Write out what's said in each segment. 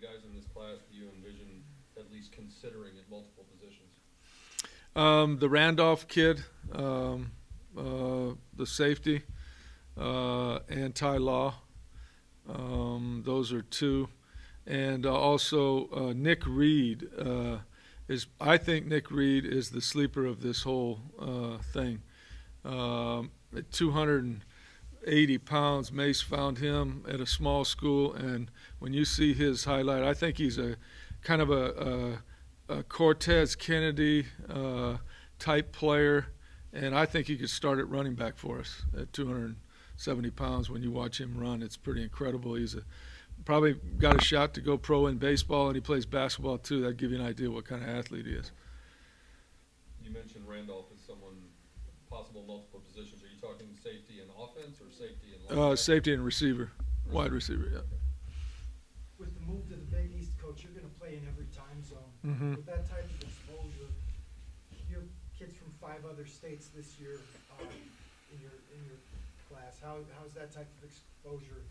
guys in this class do you envision at least considering at multiple positions? The Randolph kid, the safety, and Ty Law. Those are two. And also Nick Reed I think Nick Reed is the sleeper of this whole thing. At 280 pounds, Mace found him at a small school, and when you see his highlight, I think he's a kind of a Cortez Kennedy type player, and I think he could start at running back for us at 270 pounds. When you watch him run, it's pretty incredible. He's probably got a shot to go pro in baseball, and he plays basketball too. That'd give you an idea what kind of athlete he is. You mentioned Randolph as someone possible multiple positions. Are you talking safety and offense or safety and safety and receiver, wide receiver, yeah. With the move to the Big East, Coach, you're going to play in every time zone. Mm-hmm. With that type of exposure, your kids from 5 other states this year in your class, how's that type of exposure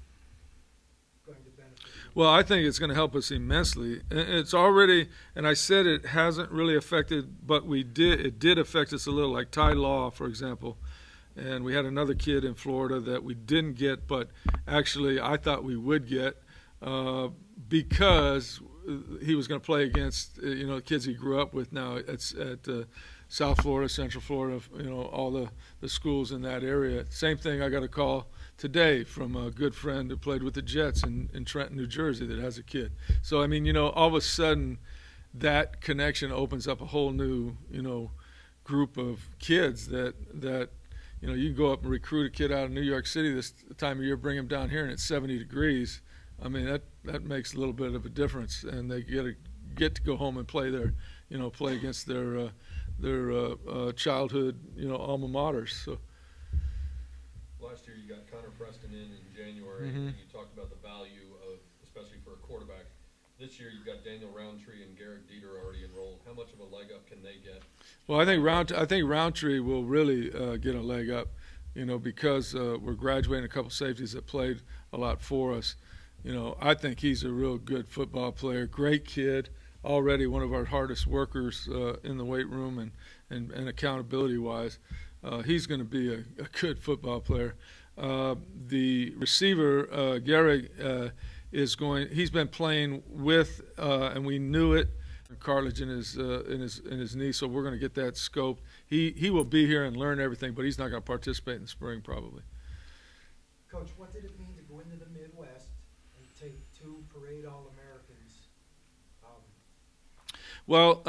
going to benefit you? Well, I think it's going to help us immensely. It's already, and I said it hasn't really affected, but it did affect us a little, like Ty Law, for example. And we had another kid in Florida that we didn't get, but actually I thought we would get because he was going to play against, the kids he grew up with now at South Florida, Central Florida, all the schools in that area. Same thing, I got a call today from a good friend who played with the Jets in Trenton, New Jersey, that has a kid. So, I mean, all of a sudden that connection opens up a whole new, group of kids that you can go up and recruit a kid out of New York City this time of year, bring him down here, and it's 70 degrees. I mean, that makes a little bit of a difference, and they get to go home and play play against their childhood, alma maters. So. Last year you got Connor Preston in January, Mm-hmm. and you talked about the value of, especially for a quarterback. This year you've got Daniel Roundtree and Garrett Dieter already enrolled. How much of a leg up can they get? Well, I think Roundtree will really get a leg up, because we're graduating a couple safeties that played a lot for us. I think he's a real good football player, great kid, already one of our hardest workers in the weight room and accountability-wise. He's going to be a good football player. The receiver, Gary, he's been playing with, and we knew it, cartilage in his knee, so we're going to get that scoped. He will be here and learn everything, but he's not going to participate in the spring probably. Coach, what did it mean to go into the Midwest and take 2 parade All-Americans? Well,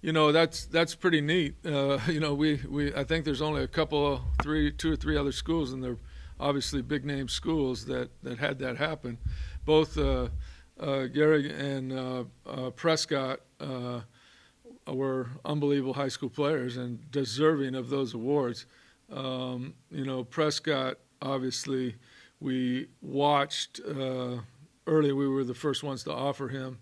that's pretty neat. I think there's only two or three other schools, and they're obviously big name schools that had that happen. Both Gary and Prescott were unbelievable high school players and deserving of those awards. Prescott, obviously, we watched early. We were the first ones to offer him,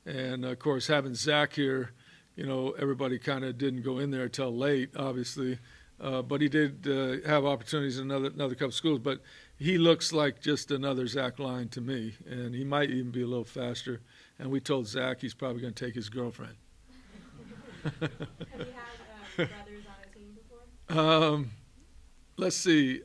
and of course having Zach here, everybody kind of didn't go in there till late, obviously, but he did have opportunities in another couple schools. But he looks like just another Zach Line to me, and he might even be a little faster. And we told Zach he's probably going to take his girlfriend. Have you had brothers on a team before? Let's see.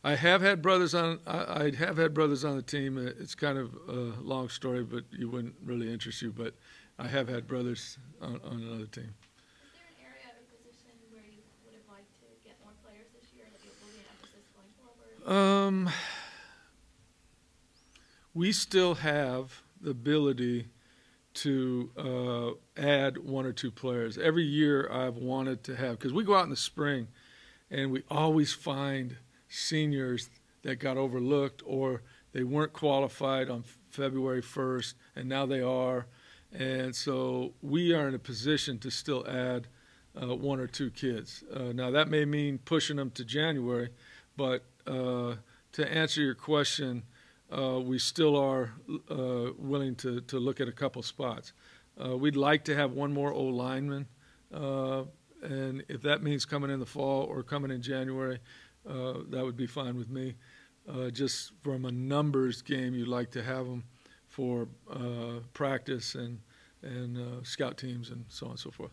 I have had brothers on. I have had brothers on the team. It's kind of a long story, but it wouldn't really interest you. But I have had brothers on another team. Is there an area or position where you would have liked to get more players this year that will be an emphasis going forward? We still have the ability to add 1 or 2 players. Every year I've wanted to have, because we go out in the spring and we always find seniors that got overlooked or they weren't qualified on February 1st, and now they are. And so we are in a position to still add 1 or 2 kids. Now that may mean pushing them to January, but to answer your question, we still are willing to look at a couple spots. We'd like to have 1 more O-lineman, and if that means coming in the fall or coming in January, that would be fine with me. Just from a numbers game, you'd like to have them for practice and scout teams and so on and so forth.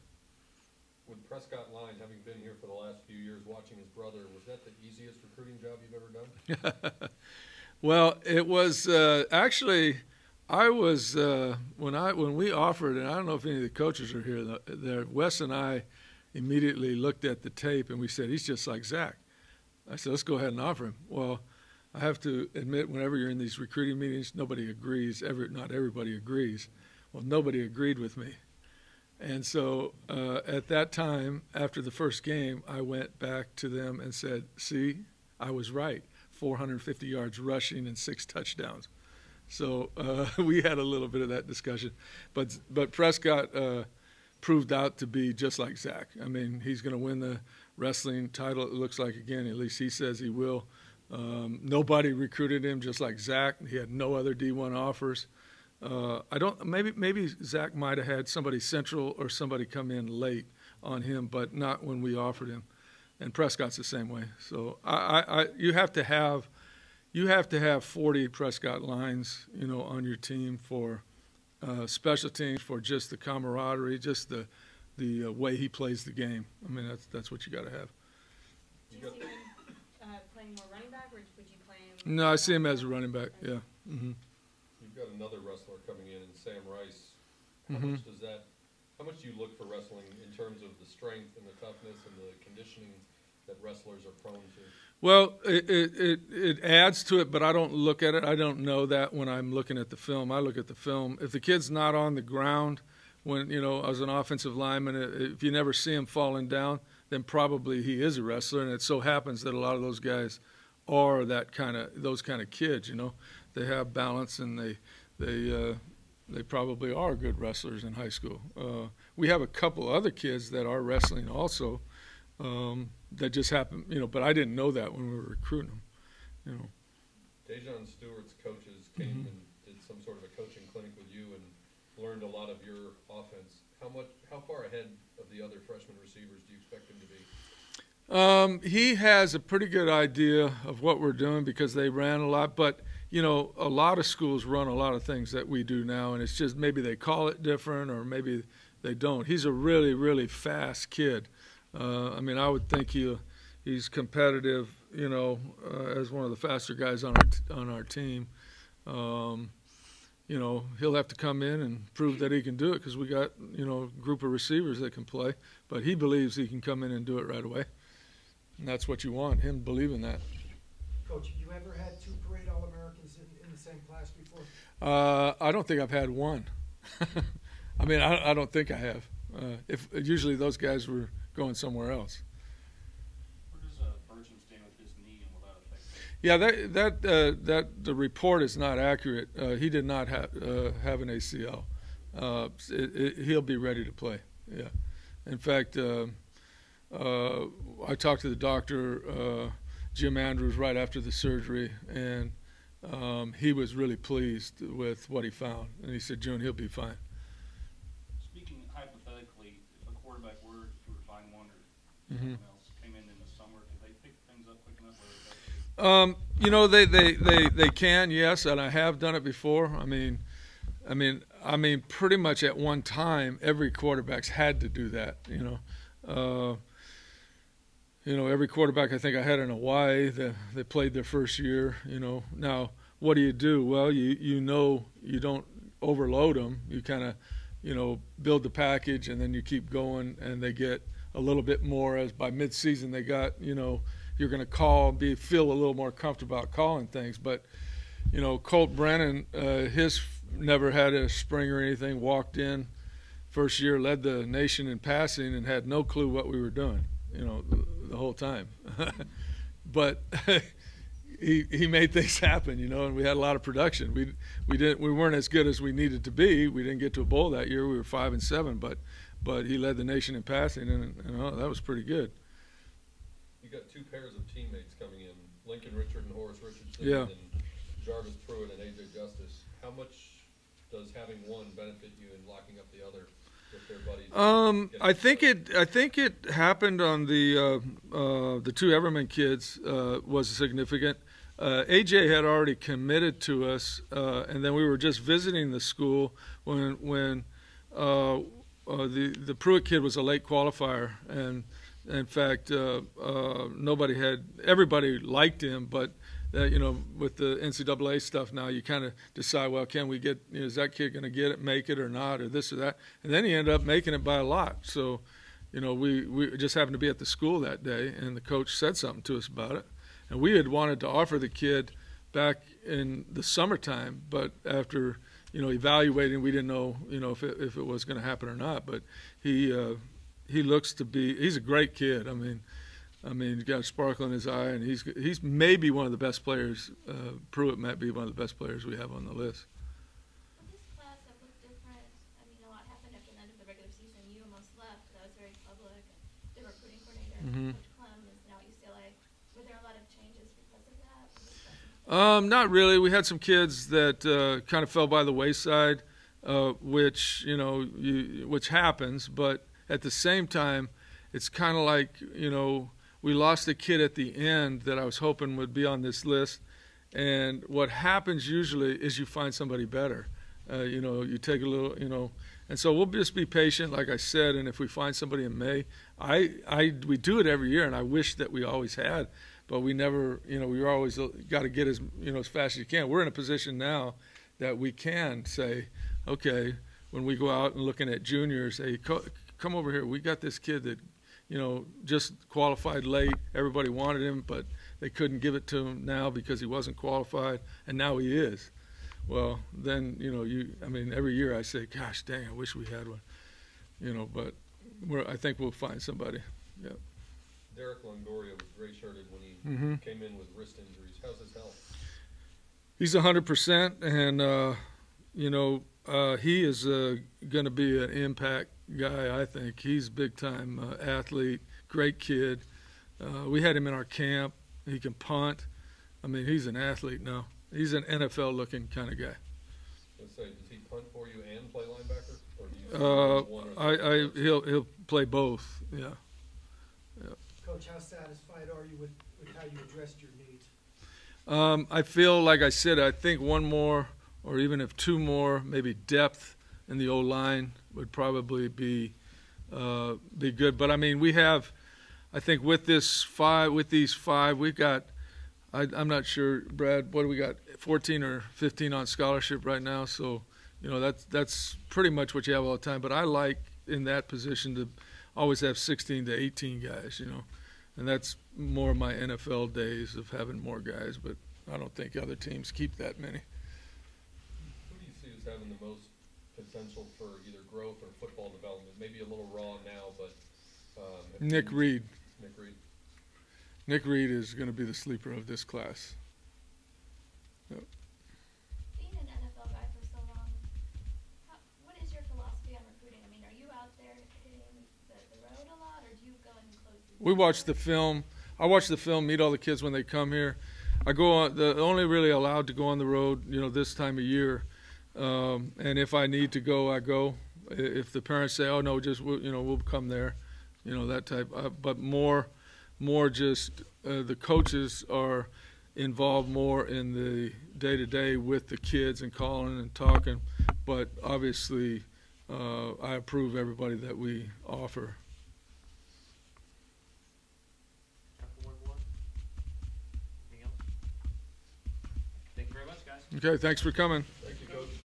With Prescott Line, having been here for the last few years, watching his brother, was that the easiest recruiting job you've ever done? Well, it was actually. I was when we offered, and I don't know if any of the coaches are here. There, Wes and I immediately looked at the tape and we said, he's just like Zach. I said, let's go ahead and offer him. Well, I have to admit, whenever you're in these recruiting meetings, nobody agrees. Not everybody agrees. Well, nobody agreed with me. And so at that time, after the first game, I went back to them and said, see, I was right. 450 yards rushing and 6 touchdowns. So we had a little bit of that discussion. But Prescott proved out to be just like Zach. I mean, he's going to win the wrestling title, it looks like, again. At least he says he will. Nobody recruited him just like Zach. He had no other D1 offers. Maybe Zach might have had somebody central or somebody come in late on him, but not when we offered him. And Prescott's the same way. So you have to have 40 Prescott lines, on your team for special teams, for just the camaraderie, just the way he plays the game. I mean, that's what you got to have. Do you see him playing more running back, or would you play him? No, I see him as a running back. Yeah. Mm-hmm. You've got another wrestler coming in Sam Rice. Mm-hmm. How much do you look for wrestling in terms of the strength and the toughness and the conditioning that wrestlers are prone to? Well, it adds to it, but I don't look at it. I don't know that when I'm looking at the film. I look at the film. If the kid's not on the ground, when as an offensive lineman, if you never see him falling down, then probably he is a wrestler. And it so happens that a lot of those guys are those kind of kids. They have balance, and they probably are good wrestlers in high school. We have a couple other kids that are wrestling also. That just happened, but I didn't know that when we were recruiting them, Dejon Stewart's coaches came and did some sort of a coaching clinic with you and learned a lot of your offense. How far ahead of the other freshman receivers do you expect him to be? He has a pretty good idea of what we're doing because they ran a lot, but a lot of schools run a lot of things that we do now, and it's just maybe they call it different or maybe they don't. He's a really, really fast kid. I would think he's competitive, as one of the faster guys on our team. He'll have to come in and prove that he can do it because we got, a group of receivers that can play. But he believes he can come in and do it right away. And that's what you want, him believing that. Coach, have you ever had 2 parade All-Americans in the same class before? I don't think I've had one. I don't think I have. Usually those guys were going somewhere else. Where does Bertram stand with his knee, and will that affect him? Yeah, the report is not accurate. He did not have an ACL. He'll be ready to play. Yeah, in fact, I talked to the doctor, Jim Andrews, right after the surgery, and he was really pleased with what he found. And he said, "June, he'll be fine." Speaking hypothetically, if a quarterback were to find one or someone else came in the summer, could they pick things up quick enough? They can, yes, and I have done it before. I mean, pretty much at one time, every quarterback's had to do that. Every quarterback I think I had in Hawaii, they played their first year. Now what do? Well, you don't overload them. You kind of build the package, and then you keep going, and they get a little bit more as by mid-season they got, you're going to feel a little more comfortable about calling things. But, Colt Brennan, his never had a spring or anything, walked in first year, led the nation in passing, and had no clue what we were doing, the whole time. But he made things happen, and we had a lot of production. We weren't as good as we needed to be. We didn't get to a bowl that year. We were 5-7, but he led the nation in passing, and that was pretty good. You got 2 pairs of teammates coming in, Lincoln Richard and Horace Richardson, yeah, and Jarvis Pruitt and AJ Justice. How much does having one benefit you in locking up the other with their buddies? I think it happened on the 2 Everman kids was significant. AJ had already committed to us, and then we were just visiting the school when the Pruitt kid was a late qualifier, and in fact, everybody liked him, but with the NCAA stuff now, you kind of decide, well, can we get, is that kid going to make it or not, or this or that? And then he ended up making it by a lot. So, we just happened to be at the school that day, and the coach said something to us about it. And we had wanted to offer the kid back in the summertime, but after, evaluating, we didn't know, if it was going to happen or not. But he looks to be, he's a great kid. I mean, he's got a sparkle in his eye, and he's maybe one of the best players. Pruitt might be one of the best players we have on the list. Well, this class that looked different, I mean, a lot happened after the end of the regular season. You almost left. That was very public. The recruiting coordinator, Coach Clem, is now at UCLA. Were there a lot of changes because of that? Not really. We had some kids that kind of fell by the wayside, which happens. But at the same time, it's kind of like, we lost a kid at the end that I was hoping would be on this list. And what happens usually is you find somebody better. You take a little, and so we'll just be patient, like I said. And if we find somebody in May, we do it every year, and I wish that we always had, but we never, we always got to get as fast as you can. We're in a position now that we can say, okay, when we go out and looking at juniors, hey, come over here. We got this kid that, just qualified late. Everybody wanted him, but they couldn't give it to him now because he wasn't qualified, and now he is. Well, then, every year I say, gosh, dang, I wish we had one, but I think we'll find somebody. Yeah. Derek Longoria was gray-shirted when he came in with wrist injuries. How's his health? He's 100%, and, he is going to be an impact guy, I think. He's a big-time athlete, great kid. We had him in our camp. He can punt. He's an athlete now. He's an NFL-looking kind of guy. Let's say, does he punt for you and play linebacker? Or do you one or the other? He'll play both, yeah. Coach, how satisfied are you with how you addressed your needs? I feel, like I said, I think one more, or even if two more, maybe depth in the O-line would probably be good. But we have, I think with these five, we've got, I'm not sure, Brad, what do we got? 14 or 15 on scholarship right now. So, that's pretty much what you have all the time. But I like in that position to always have 16 to 18 guys, and that's more my NFL days of having more guys. But I don't think other teams keep that many. Who do you see as having the most potential for either growth or football development? Maybe a little raw now, but Nick Reed. Nick Reed. Nick Reed is going to be the sleeper of this class. Yep. Being an NFL guy for so long, what is your philosophy on recruiting? Are you out there hitting the road a lot, or do you go and close the We watch the film. I watch the film, meet all the kids when they come here. I go on, only really allowed to go on the road, this time of year. And if I need to go, I go. If the parents say, oh, no, just, we'll come there, that type. But more just the coaches are involved more in the day-to-day with the kids and calling and talking. But obviously, I approve everybody that we offer. One more? Anything else? Thank you very much, guys. Okay, thanks for coming.